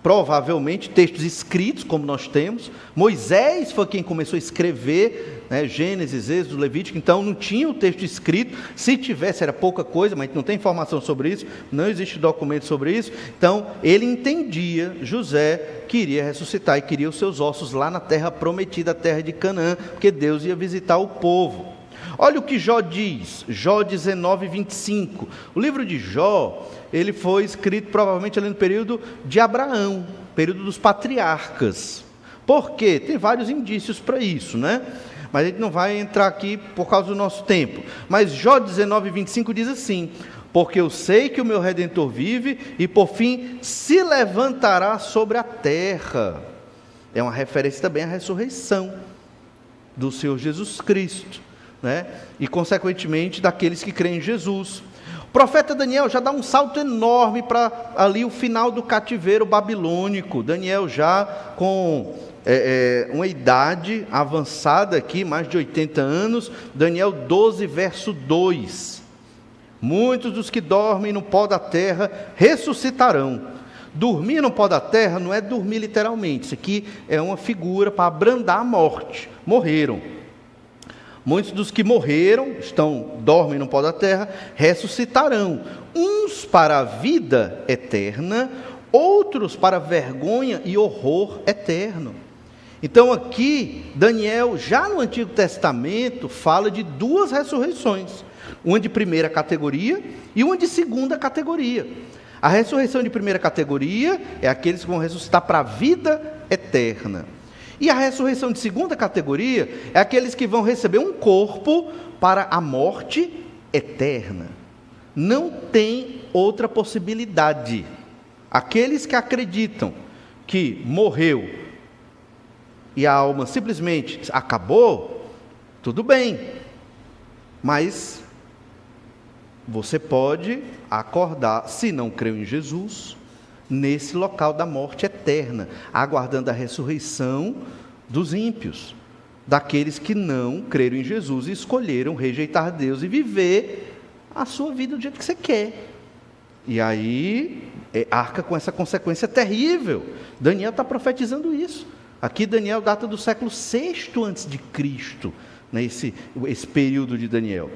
provavelmente, textos escritos, como nós temos. Moisés foi quem começou a escrever, né, Gênesis, Êxodo, Levítico, então não tinha o texto escrito. Se tivesse, era pouca coisa, mas não tem informação sobre isso, não existe documento sobre isso. Então, ele entendia, José, que iria ressuscitar e queria os seus ossos lá na terra prometida, a terra de Canaã, porque Deus ia visitar o povo. Olha o que Jó diz, Jó 19, 25. O livro de Jó, ele foi escrito provavelmente ali no período de Abraão, período dos patriarcas. Por quê? Tem vários indícios para isso, né? Mas a gente não vai entrar aqui por causa do nosso tempo. Mas Jó 19, 25 diz assim: porque eu sei que o meu Redentor vive e por fim se levantará sobre a terra. É uma referência também à ressurreição do Senhor Jesus Cristo, né? E consequentemente daqueles que creem em Jesus. O profeta Daniel já dá um salto enorme para ali o final do cativeiro babilônico. Daniel já com uma idade avançada aqui, mais de 80 anos, Daniel 12, verso 2. Muitos dos que dormem no pó da terra ressuscitarão. Dormir no pó da terra não é dormir literalmente, isso aqui é uma figura para abrandar a morte, morreram. Muitos dos que morreram, dormem no pó da terra, ressuscitarão, uns para a vida eterna, outros para vergonha e horror eterno. Então aqui, Daniel, já no Antigo Testamento, fala de duas ressurreições, uma de primeira categoria e uma de segunda categoria. A ressurreição de primeira categoria é aqueles que vão ressuscitar para a vida eterna. E a ressurreição de segunda categoria é aqueles que vão receber um corpo para a morte eterna. Não tem outra possibilidade. Aqueles que acreditam que morreu e a alma simplesmente acabou, tudo bem. Mas você pode acordar, se não creu em Jesus, nesse local da morte eterna, aguardando a ressurreição dos ímpios, daqueles que não creram em Jesus e escolheram rejeitar Deus e viver a sua vida do jeito que você quer. E aí, arca com essa consequência terrível. Daniel está profetizando isso. Aqui Daniel data do século VI a.C., né, esse período de Daniel.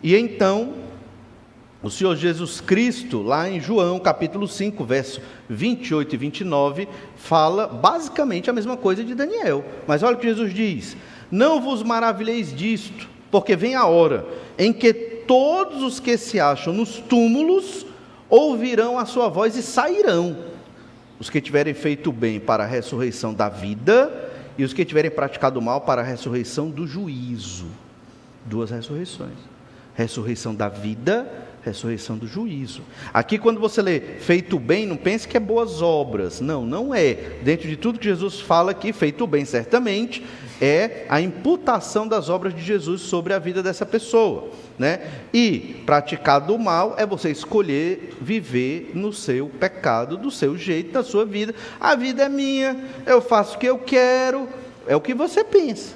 E então, o Senhor Jesus Cristo, lá em João, capítulo 5, verso 28 e 29, fala basicamente a mesma coisa de Daniel. Mas olha o que Jesus diz: não vos maravilheis disto, porque vem a hora em que todos os que se acham nos túmulos ouvirão a sua voz e sairão. Os que tiverem feito o bem para a ressurreição da vida, e os que tiverem praticado o mal para a ressurreição do juízo. Duas ressurreições. Ressurreição da vida, ressurreição do juízo. Aqui, quando você lê feito bem, não pense que é boas obras. Não, não é. Dentro de tudo que Jesus fala aqui, feito bem, certamente, é a imputação das obras de Jesus sobre a vida dessa pessoa, né? E praticado o mal é você escolher viver no seu pecado, do seu jeito, da sua vida. A vida é minha, eu faço o que eu quero, é o que você pensa.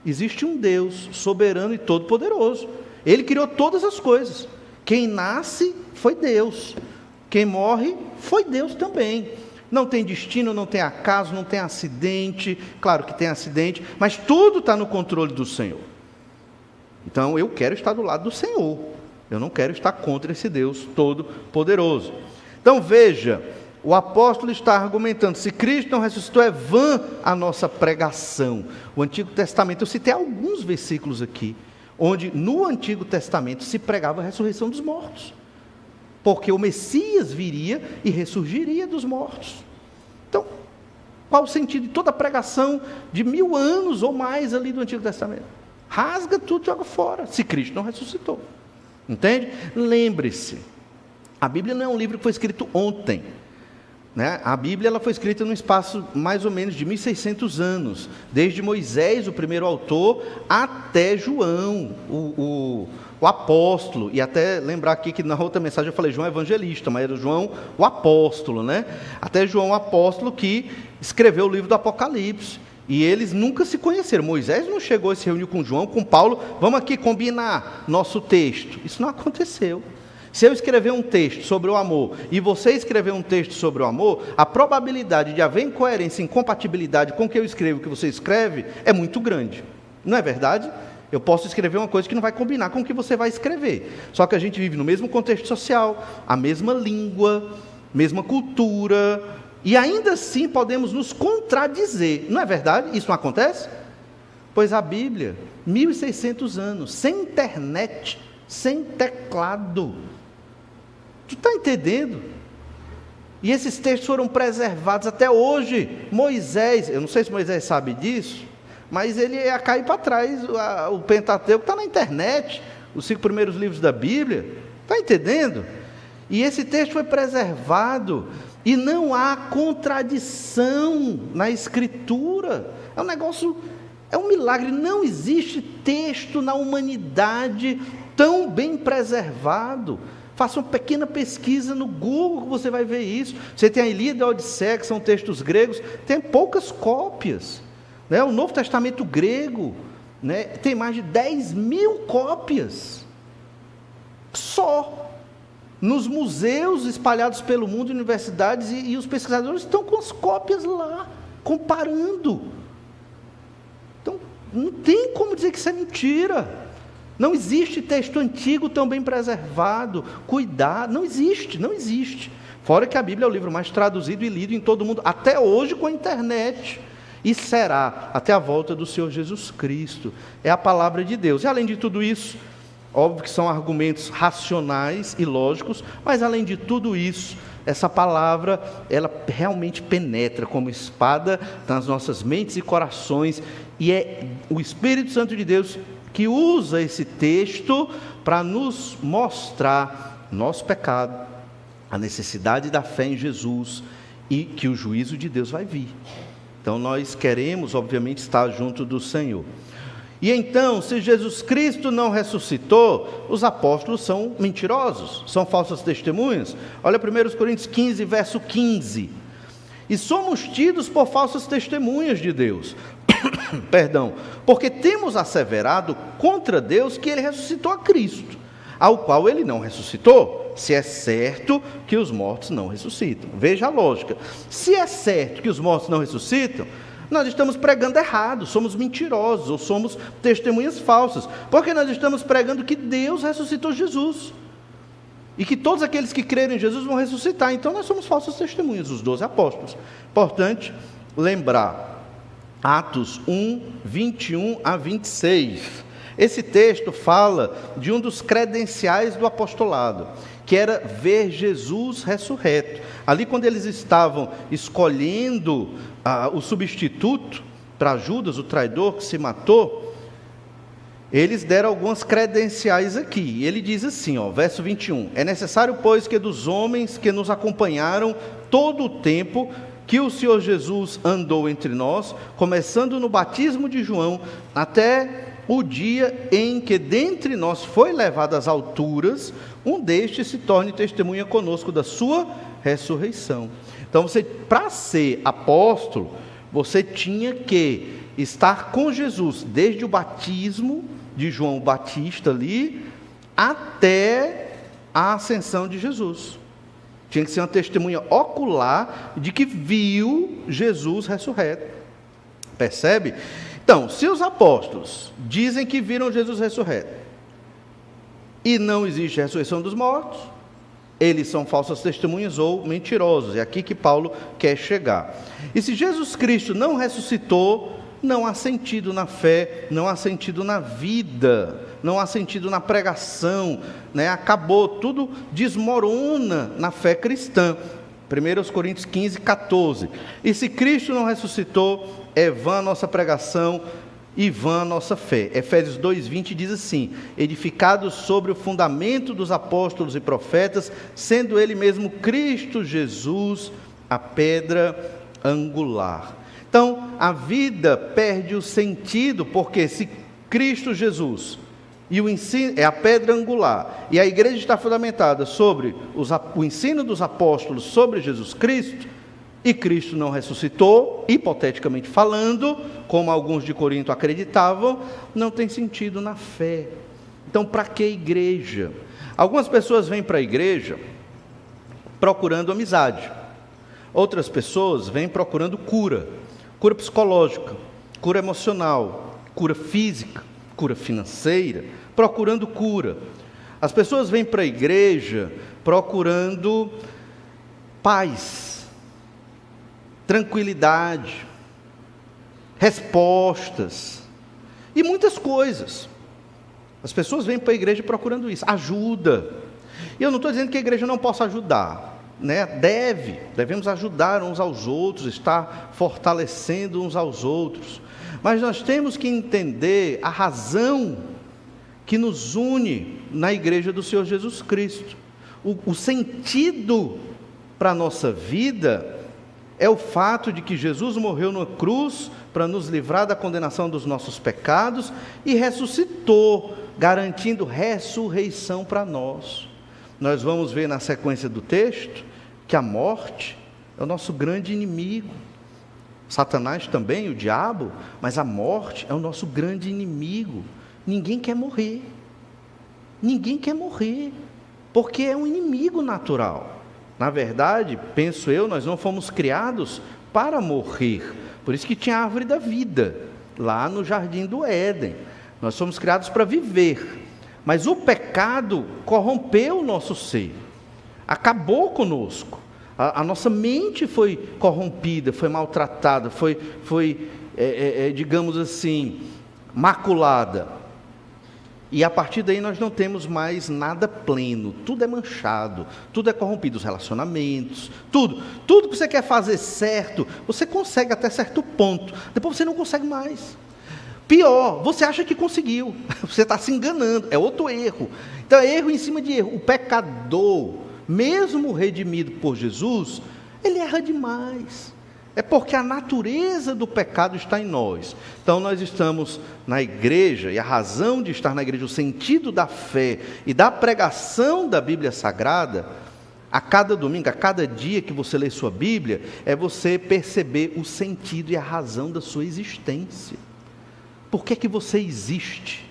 Existe um Deus soberano e todo-poderoso. Ele criou todas as coisas. Quem nasce foi Deus. Quem morre foi Deus também. Não tem destino, não tem acaso, não tem acidente. Claro que tem acidente, mas tudo está no controle do Senhor. Então eu quero estar do lado do Senhor. Eu não quero estar contra esse Deus todo-poderoso. Então veja, o apóstolo está argumentando, se Cristo não ressuscitou, é vã a nossa pregação. O Antigo Testamento, eu citei alguns versículos aqui, onde no Antigo Testamento se pregava a ressurreição dos mortos. Porque o Messias viria e ressurgiria dos mortos. Então, qual o sentido de toda a pregação de 1000 anos ou mais ali do Antigo Testamento? Rasga tudo e joga fora, se Cristo não ressuscitou. Entende? Lembre-se, a Bíblia não é um livro que foi escrito ontem. Né? A Bíblia ela foi escrita num espaço mais ou menos de 1600 anos, desde Moisés, o primeiro autor, até João, o apóstolo, e até lembrar aqui que na outra mensagem eu falei João evangelista, mas era João o apóstolo, né? Até João o apóstolo que escreveu o livro do Apocalipse, e eles nunca se conheceram. Moisés não chegou a se reunir com João, com Paulo, vamos aqui combinar nosso texto. Isso não aconteceu. Se eu escrever um texto sobre o amor e você escrever um texto sobre o amor, a probabilidade de haver incoerência, incompatibilidade com o que eu escrevo e o que você escreve é muito grande. Não é verdade? Eu posso escrever uma coisa que não vai combinar com o que você vai escrever. Só que a gente vive no mesmo contexto social, a mesma língua, mesma cultura, e ainda assim podemos nos contradizer. Não é verdade? Isso não acontece? Pois a Bíblia, 1600 anos, sem internet, sem teclado. Tu está entendendo? E esses textos foram preservados até hoje. Moisés, eu não sei se Moisés sabe disso, mas ele ia cair para trás. O Pentateuco está na internet, os 5 primeiros livros da Bíblia. Está entendendo? E esse texto foi preservado, e não há contradição na Escritura. É um negócio, é um milagre. Não existe texto na humanidade tão bem preservado. Faça uma pequena pesquisa no Google que você vai ver isso. Você tem a Ilíada e a Odisseia, que são textos gregos, tem poucas cópias. Né? O Novo Testamento grego, né, tem mais de 10.000 cópias. Só. Nos museus espalhados pelo mundo, universidades, e os pesquisadores estão com as cópias lá, comparando. Então, não tem como dizer que isso é mentira. Não existe texto antigo tão bem preservado, cuidado, não existe. Fora que a Bíblia é o livro mais traduzido e lido em todo o mundo, até hoje com a internet, e será até a volta do Senhor Jesus Cristo. É a palavra de Deus. E além de tudo isso, óbvio que são argumentos racionais e lógicos, mas além de tudo isso, essa palavra, ela realmente penetra como espada nas nossas mentes e corações, e é o Espírito Santo de Deus que usa esse texto para nos mostrar nosso pecado, a necessidade da fé em Jesus e que o juízo de Deus vai vir. Então nós queremos, obviamente, estar junto do Senhor. E então, se Jesus Cristo não ressuscitou, os apóstolos são mentirosos, são falsas testemunhas. Olha 1 Coríntios 15, verso 15. E somos tidos por falsas testemunhas de Deus, perdão, porque temos asseverado contra Deus que Ele ressuscitou a Cristo, ao qual Ele não ressuscitou, se é certo que os mortos não ressuscitam. Veja a lógica, se é certo que os mortos não ressuscitam, nós estamos pregando errado, somos mentirosos, ou somos testemunhas falsas, porque nós estamos pregando que Deus ressuscitou Jesus, e que todos aqueles que crerem em Jesus vão ressuscitar. Então nós somos falsas testemunhas, os 12 apóstolos. Importante lembrar, Atos 1, 21 a 26. Esse texto fala de um dos credenciais do apostolado, que era ver Jesus ressurreto. Ali, quando eles estavam escolhendo o substituto para Judas, o traidor que se matou, eles deram algumas credenciais aqui. Ele diz assim, verso 21, é necessário, pois, que dos homens que nos acompanharam todo o tempo que o Senhor Jesus andou entre nós, começando no batismo de João, até o dia em que dentre nós foi levado às alturas, um destes se torne testemunha conosco da sua ressurreição. Então, para ser apóstolo, você tinha que estar com Jesus, desde o batismo de João Batista ali, até a ascensão de Jesus. Tinha que ser uma testemunha ocular de que viu Jesus ressurreto. Percebe? Então, se os apóstolos dizem que viram Jesus ressurreto, e não existe ressurreição dos mortos, eles são falsas testemunhas ou mentirosos. É aqui que Paulo quer chegar. E se Jesus Cristo não ressuscitou, não há sentido na fé, não há sentido na vida, não há sentido na pregação, acabou, tudo desmorona na fé cristã. 1 Coríntios 15, 14. E se Cristo não ressuscitou, é vã a nossa pregação e vã a nossa fé. Efésios 2, 20 diz assim: edificados sobre o fundamento dos apóstolos e profetas, sendo ele mesmo Cristo Jesus a pedra angular. Então, a vida perde o sentido, porque se Cristo Jesus e o ensino é a pedra angular, e a igreja está fundamentada sobre o ensino dos apóstolos sobre Jesus Cristo, e Cristo não ressuscitou, hipoteticamente falando, como alguns de Corinto acreditavam, não tem sentido na fé. Então, para que igreja? Algumas pessoas vêm para a igreja procurando amizade, outras pessoas vêm procurando cura psicológica, cura emocional, cura física, cura financeira, procurando cura. As pessoas vêm para a igreja procurando paz, tranquilidade, respostas e muitas coisas. As pessoas vêm para a igreja procurando isso, ajuda. E eu não estou dizendo que a igreja não possa ajudar, devemos ajudar uns aos outros, estar fortalecendo uns aos outros, mas nós temos que entender a razão que nos une na igreja do Senhor Jesus Cristo. O sentido para a nossa vida é o fato de que Jesus morreu na cruz para nos livrar da condenação dos nossos pecados e ressuscitou, garantindo ressurreição para nós. Nós vamos ver na sequência do texto que a morte é o nosso grande inimigo. Satanás também, o diabo, mas a morte é o nosso grande inimigo. Ninguém quer morrer. Ninguém quer morrer, porque é um inimigo natural. Na verdade, penso eu, nós não fomos criados para morrer. Por isso que tinha a árvore da vida, lá no jardim do Éden. Nós somos criados para viver. Mas o pecado corrompeu o nosso ser, acabou conosco. A nossa mente foi corrompida, foi maltratada, foi digamos assim, maculada. E a partir daí nós não temos mais nada pleno, tudo é manchado, tudo é corrompido, os relacionamentos, tudo que você quer fazer certo, você consegue até certo ponto, depois você não consegue mais. Pior, você acha que conseguiu, você está se enganando, é outro erro. Então é erro em cima de erro. O pecador, mesmo redimido por Jesus, ele erra demais. É porque a natureza do pecado está em nós. Então nós estamos na igreja, e a razão de estar na igreja, o sentido da fé e da pregação da Bíblia Sagrada, a cada domingo, a cada dia que você lê sua Bíblia, é você perceber o sentido e a razão da sua existência. Por que você existe?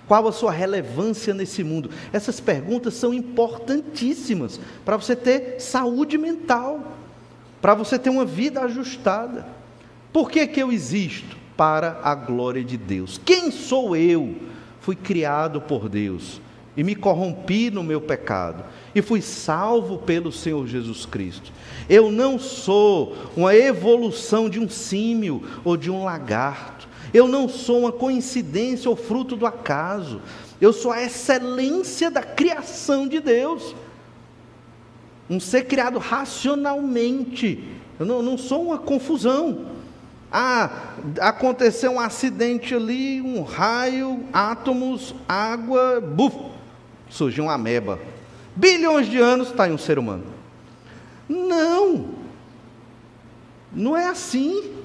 Qual a sua relevância nesse mundo? Essas perguntas são importantíssimas para você ter saúde mental, para você ter uma vida ajustada. Por que eu existo? Para a glória de Deus. Quem sou eu? Fui criado por Deus e me corrompi no meu pecado e fui salvo pelo Senhor Jesus Cristo. Eu não sou uma evolução de um símio ou de um lagarto. Eu não sou uma coincidência ou fruto do acaso. Eu sou a excelência da criação de Deus. Um ser criado racionalmente. Eu não sou uma confusão. Aconteceu um acidente ali, um raio, átomos, água, surgiu uma ameba. Bilhões de anos, está aí um ser humano. Não é assim.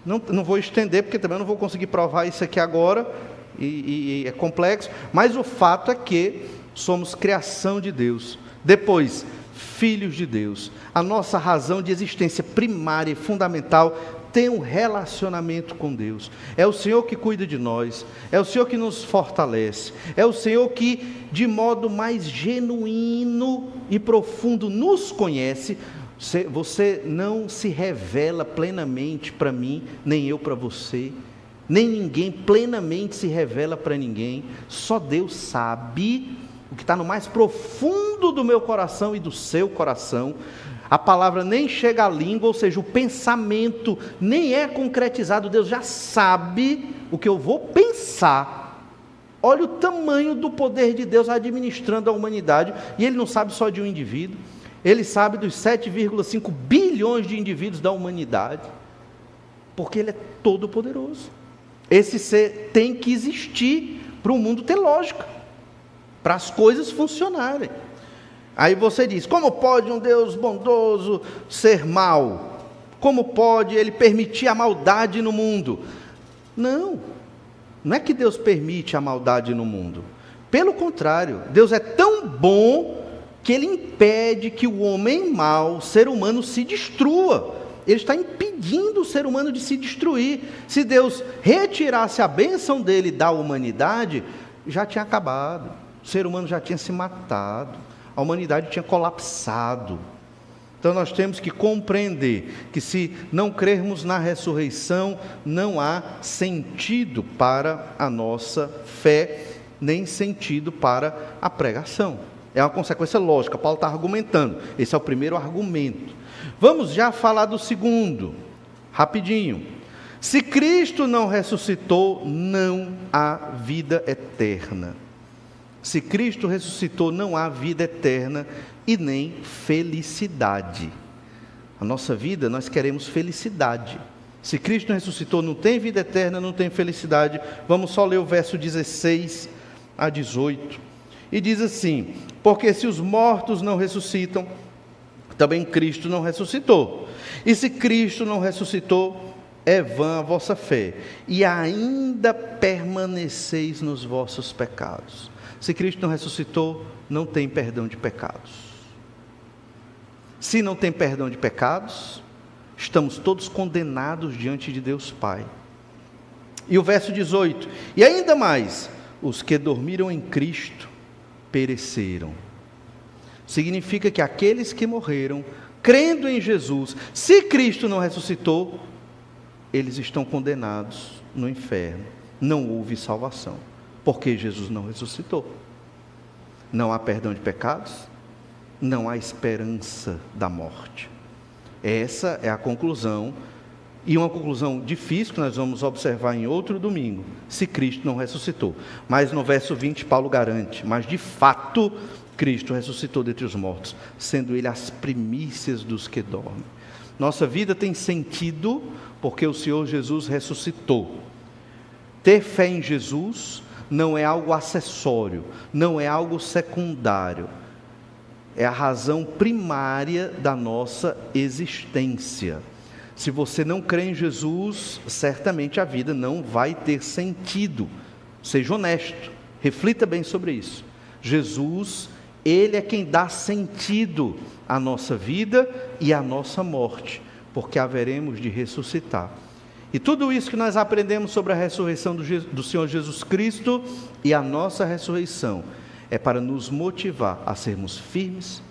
Não vou estender, porque também não vou conseguir provar isso aqui agora, e é complexo, mas o fato é que somos criação de Deus, depois, filhos de Deus. A nossa razão de existência primária e fundamental tem um relacionamento com Deus. É o Senhor que cuida de nós, é o Senhor que nos fortalece, é o Senhor que, de modo mais genuíno e profundo, nos conhece. Você não se revela plenamente para mim, nem eu para você, nem ninguém plenamente se revela para ninguém. Só Deus sabe o que está no mais profundo do meu coração e do seu coração. A palavra nem chega à língua, ou seja, o pensamento nem é concretizado. Deus já sabe o que eu vou pensar. Olha o tamanho do poder de Deus administrando a humanidade, e Ele não sabe só de um indivíduo. Ele sabe dos 7,5 bilhões de indivíduos da humanidade, porque Ele é todo poderoso. Esse ser tem que existir para o mundo ter lógica, para as coisas funcionarem. Aí você diz, como pode um Deus bondoso ser mau? Como pode Ele permitir a maldade no mundo? Não é que Deus permite a maldade no mundo. Pelo contrário, Deus é tão bom que Ele impede que o homem mau, o ser humano, se destrua. Ele está impedindo o ser humano de se destruir. Se Deus retirasse a bênção dele da humanidade, já tinha acabado. O ser humano já tinha se matado. A humanidade tinha colapsado. Então nós temos que compreender que, se não crermos na ressurreição, não há sentido para a nossa fé, nem sentido para a pregação. É uma consequência lógica. Paulo está argumentando. Esse é o primeiro argumento. Vamos já falar do segundo, rapidinho. Se Cristo não ressuscitou, não há vida eterna. Se Cristo ressuscitou, não há vida eterna e nem felicidade. A nossa vida, nós queremos felicidade. Se Cristo não ressuscitou, não tem vida eterna, não tem felicidade. Vamos só ler o verso 16 a 18. E diz assim: porque se os mortos não ressuscitam, também Cristo não ressuscitou. E se Cristo não ressuscitou, é vã a vossa fé, e ainda permaneceis nos vossos pecados. Se Cristo não ressuscitou, não tem perdão de pecados. Se não tem perdão de pecados, estamos todos condenados diante de Deus Pai. E o verso 18: e ainda mais, os que dormiram em Cristo pereceram. Significa que aqueles que morreram crendo em Jesus, se Cristo não ressuscitou, eles estão condenados no inferno. Não houve salvação, porque Jesus não ressuscitou. Não há perdão de pecados, não há esperança da morte. Essa é a conclusão, e uma conclusão difícil que nós vamos observar em outro domingo, se Cristo não ressuscitou. Mas no verso 20 Paulo garante: mas de fato Cristo ressuscitou dentre os mortos, sendo Ele as primícias dos que dormem. Nossa vida tem sentido porque o Senhor Jesus ressuscitou. Ter fé em Jesus não é algo acessório, não é algo secundário, é a razão primária da nossa existência. Se você não crê em Jesus, certamente a vida não vai ter sentido. Seja honesto, reflita bem sobre isso. Jesus, Ele é quem dá sentido à nossa vida e à nossa morte, porque haveremos de ressuscitar. E tudo isso que nós aprendemos sobre a ressurreição do Senhor Jesus Cristo e a nossa ressurreição é para nos motivar a sermos firmes,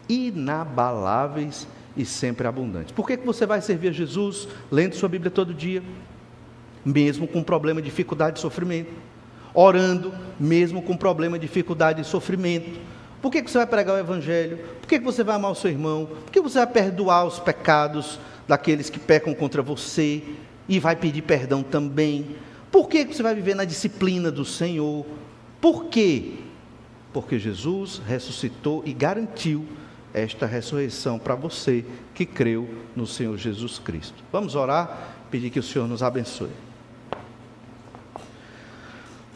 inabaláveis e sempre abundantes. Por que você vai servir a Jesus lendo sua Bíblia todo dia, mesmo com problema, dificuldade e sofrimento? Orando, mesmo com problema, dificuldade e sofrimento? Por que você vai pregar o Evangelho? Por que você vai amar o seu irmão? Por que você vai perdoar os pecados daqueles que pecam contra você e vai pedir perdão também? Por que você vai viver na disciplina do Senhor? Por quê? Porque Jesus ressuscitou e garantiu esta ressurreição para você que creu no Senhor Jesus Cristo. Vamos orar pedir que o Senhor nos abençoe.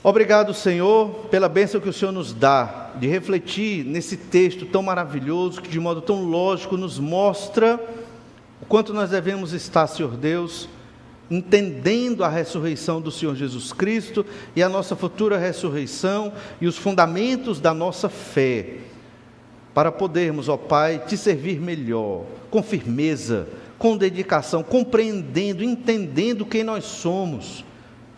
Obrigado, Senhor, pela bênção que o Senhor nos dá de refletir nesse texto tão maravilhoso, que de modo tão lógico nos mostra o quanto nós devemos estar, Senhor Deus, entendendo a ressurreição do Senhor Jesus Cristo e a nossa futura ressurreição e os fundamentos da nossa fé, para podermos, ó Pai, te servir melhor, com firmeza, com dedicação, compreendendo, entendendo quem nós somos,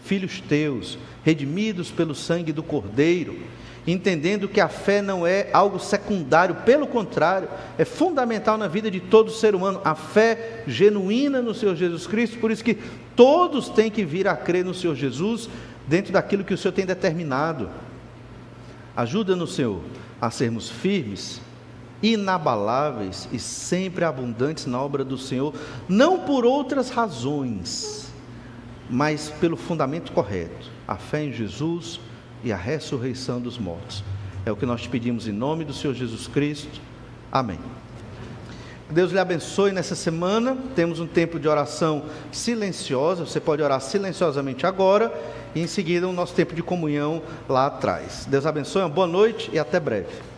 filhos teus, redimidos pelo sangue do Cordeiro, entendendo que a fé não é algo secundário, pelo contrário, é fundamental na vida de todo ser humano, a fé genuína no Senhor Jesus Cristo. Por isso que todos têm que vir a crer no Senhor Jesus, dentro daquilo que o Senhor tem determinado. Ajuda-nos, Senhor, a sermos firmes, inabaláveis e sempre abundantes na obra do Senhor, não por outras razões, mas pelo fundamento correto, a fé em Jesus e a ressurreição dos mortos. É o que nós te pedimos em nome do Senhor Jesus Cristo. Amém. Deus lhe abençoe nessa semana. Temos um tempo de oração silenciosa, você pode orar silenciosamente agora, e em seguida o nosso tempo de comunhão lá atrás. Deus abençoe, uma boa noite e até breve.